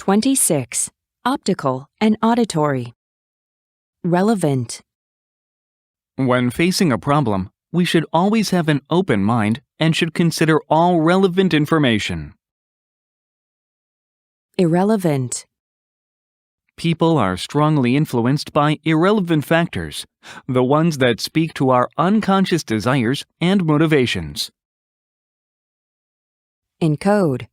26. Optical and auditory. Relevant. When facing a problem, we should always have an open mind and should consider all relevant information. Irrelevant. People are strongly influenced by irrelevant factors, the ones that speak to our unconscious desires and motivations. Encode.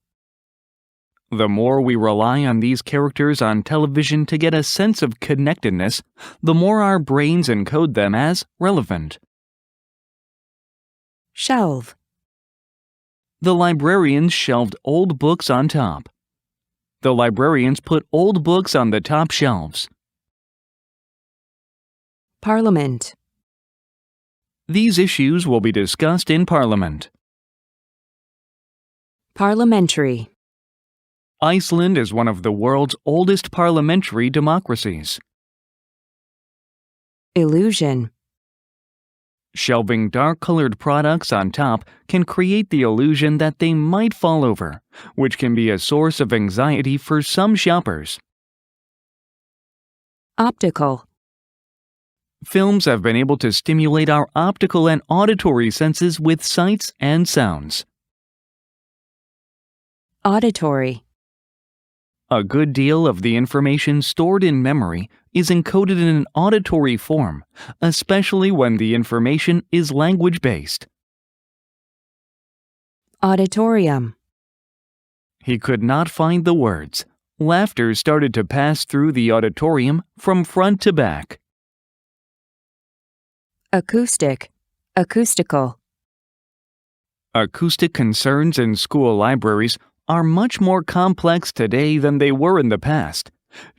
The more we rely on these characters on television to get a sense of connectedness, the more our brains encode them as relevant. Shelve. The librarians shelved old books on top. The librarians put old books on the top shelves. Parliament. These issues will be discussed in Parliament. Parliamentary. Iceland is one of the world's oldest parliamentary democracies. Illusion. Shelving dark-colored products on top can create the illusion that they might fall over, which can be a source of anxiety for some shoppers. Optical. Films have been able to stimulate our optical and auditory senses with sights and sounds. Auditory. A good deal of the information stored in memory is encoded in an auditory form, especially when the information is language-based. Auditorium. He could not find the words. Laughter started to pass through the auditorium from front to back. Acoustic. Acoustical. Acoustic concerns in school libraries are much more complex today than they were in the past.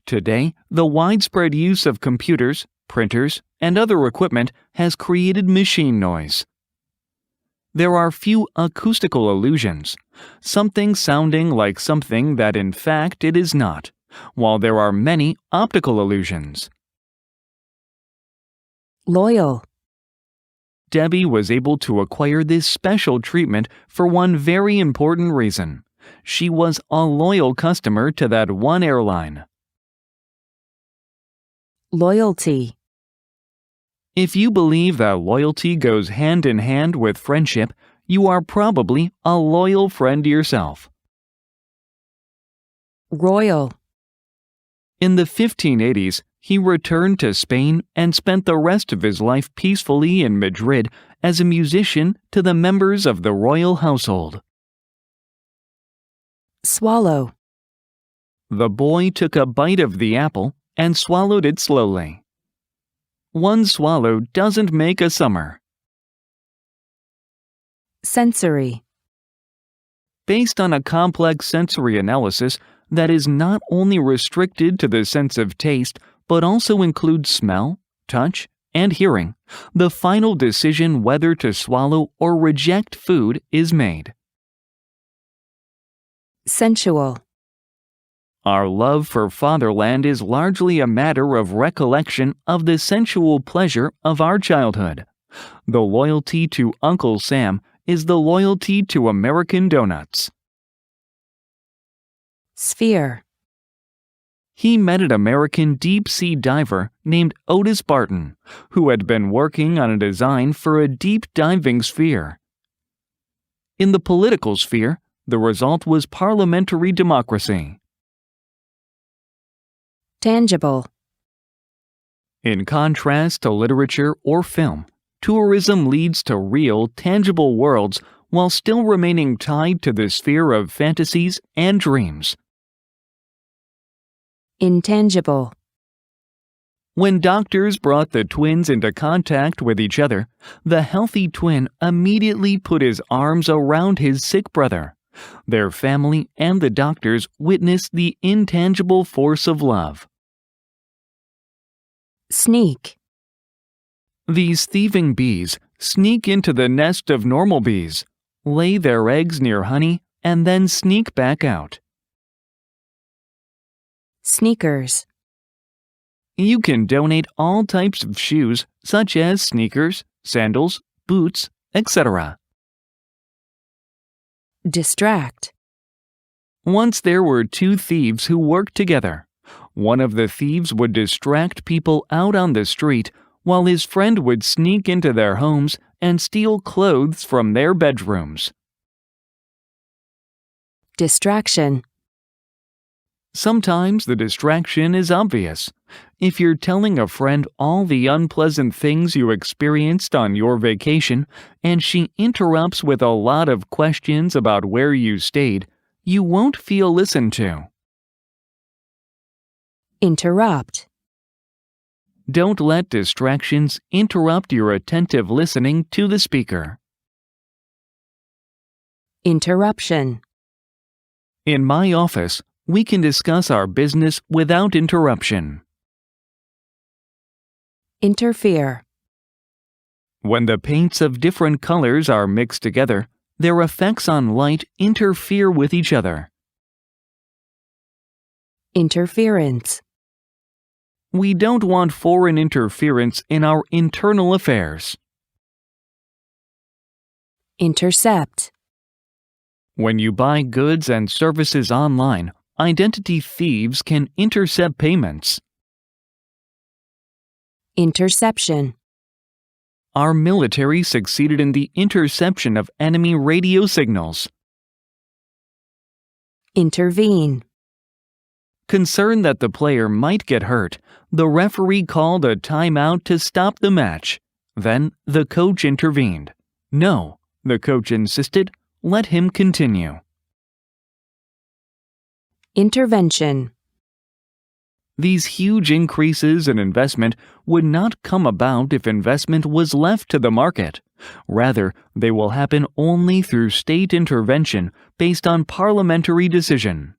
Today, the widespread use of computers, printers, and other equipment has created machine noise. There are few acoustical illusions, something sounding like something that in fact it is not, while there are many optical illusions. Loyal. Debbie was able to acquire this special treatment for one very important reason. She was a loyal customer to that one airline. Loyalty. If you believe that loyalty goes hand in hand with friendship, you are probably a loyal friend yourself. Royal. In the 1580s, he returned to Spain and spent the rest of his life peacefully in Madrid as a musician to the members of the royal household. Swallow. The boy took a bite of the apple and swallowed it slowly. One swallow doesn't make a summer. Sensory. Based on a complex sensory analysis that is not only restricted to the sense of taste but also includes smell, touch, and hearing, the final decision whether to swallow or reject food is made. Sensual. Our love for fatherland is largely a matter of recollection of the sensual pleasure of our childhood. The loyalty to Uncle Sam is the loyalty to American donuts. Sphere. He met an American deep-sea diver named Otis Barton, who had been working on a design for a deep diving sphere. In the political sphere, the result was parliamentary democracy. Tangible. In contrast to literature or film, tourism leads to real, tangible worlds while still remaining tied to the sphere of fantasies and dreams. Intangible. When doctors brought the twins into contact with each other, the healthy twin immediately put his arms around his sick brother. Their family and the doctors witnessed the intangible force of love. Sneak. These thieving bees sneak into the nest of normal bees, lay their eggs near honey, and then sneak back out. Sneakers. You can donate all types of shoes, such as sneakers, sandals, boots, etc. Distract. Once there were two thieves who worked together. One of the thieves would distract people out on the street, while his friend would sneak into their homes and steal clothes from their bedrooms. Distraction. Sometimes the distraction is obvious. If you're telling a friend all the unpleasant things you experienced on your vacation, and she interrupts with a lot of questions about where you stayed, you won't feel listened to. Interrupt. Don't let distractions interrupt your attentive listening to the speaker. Interruption. In my office, we can discuss our business without interruption. Interfere. When the paints of different colors are mixed together, their effects on light interfere with each other. Interference. We don't want foreign interference in our internal affairs. Intercept. When you buy goods and services online, identity thieves can intercept payments. Interception. Our military succeeded in the interception of enemy radio signals. Intervene. Concerned that the player might get hurt, the referee called a timeout to stop the match. Then the coach intervened. No, the coach insisted, let him continue. Intervention. These huge increases in investment would not come about if investment was left to the market. Rather, they will happen only through state intervention based on parliamentary decision.